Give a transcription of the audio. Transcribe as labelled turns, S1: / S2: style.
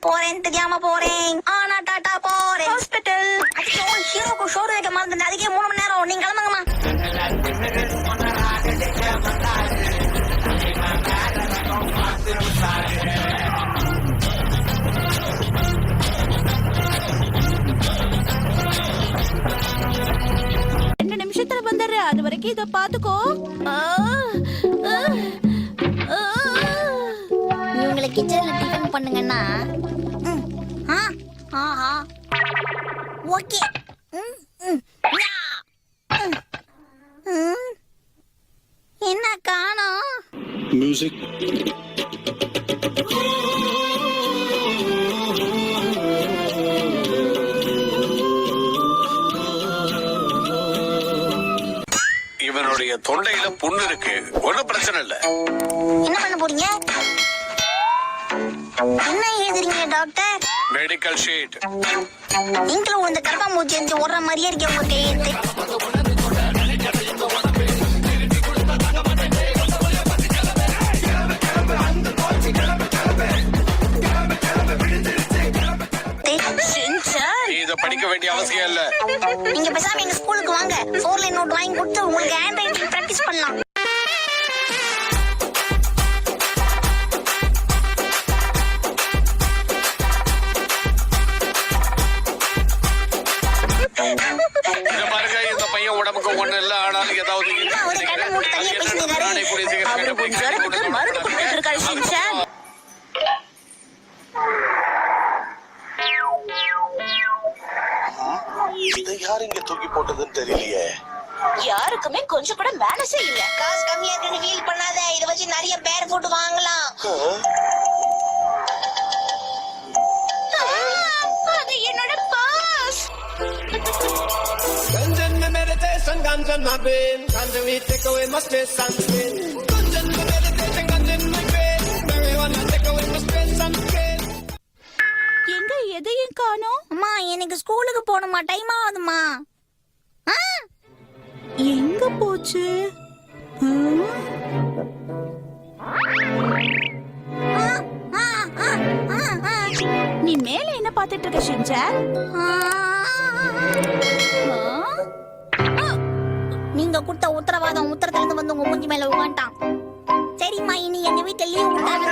S1: போறேன் தெரியாம போறேன். ஆனா டாட்டா போறேன் ஹாஸ்பிட்டல். ஐயோ ஹீரோக்கு ஷோர் வைக்க மறந்துட்டேன். அதுக்கே 3 மணி நேரம். நீங்க கிளம்புங்கம்மா.
S2: நிமிஷத்துல வந்துடுறேன். அது வரைக்கும் இத பாத்துக்கோ.
S1: இவங்களை கிச்சன்ல டிஃபன் பண்ணுங்கன்னா ஆஹா ஓகே. என்ன காணோம்?
S3: மியூசிக்.
S4: இவனுடைய தொண்டையில புண்ணு இருக்கு. ஒன்னும் பிரச்சனை இல்ல.
S1: என்ன பண்ண போறீங்க? என்ன எழுதுறீங்க டாக்டர்?
S4: Medical sheet.
S1: நீங்கள உங்க கர்ப்பமூச்சி எஞ்சி ஓடுற மாதிரியே இருக்கு உங்க கையெழுத்து.
S4: இத படிக்க வேண்டிய அவசியம் இல்ல.
S1: நீங்க பேசாம எங்க ஸ்கூலுக்கு வாங்க. 4 லைன் நோட் வாங்கி கொடுத்து உங்களுக்கு ஹேண்ட் ரைட்டிங் பிராக்டிஸ் பண்ணலாம்.
S4: இத பாருங்க, இந்த பையன் உடம்புக்கு ஒண்ணு இல்ல. ஆனாலும் ஏதாவது
S1: ஒரு கண்ணை மூடி தனியா பேசினாரு. அவரு ஜரத்துக்கு மருந்து கொடுத்துட்டு இருக்காரு ஷின்சான்.
S3: இதை யார் இங்க தூக்கி போட்டதுன்னு தெரியலையே.
S2: யாருக்குமே கொஞ்சம் கூட மேனஸே இல்ல.
S1: காசு கம்மியா இருக்குன்னு ஃபீல் பண்ணாத. இத வச்சு நிறைய பேர் போட்டு வாங்கலாம்.
S2: அது என்னோட pass.
S5: Gunjan me meditation, gunjan my brain. Ganja we take away my stress and pain. Gunjan me meditation, gunjan my brain. Marijuana take away my stress and pain.
S2: எங்க எதையும் காணோம்?
S1: அம்மா எனக்கு ஸ்கூலுக்கு போகணுமா? டைம் ஆகுதுமா.
S2: எங்க போச்சு? நீ மேல என்ன பாத்துட்டு இருக்க ஷின்சான்?
S1: நீங்க கொடுத்த உத்தரவாதம் உத்தரத்துல இருந்து வந்து உங்க மூஞ்சி மேல உட்காந்துட்டான். சரிம்மா, இனி எங்க வீட்டுல லீவ் விட்டாங்க.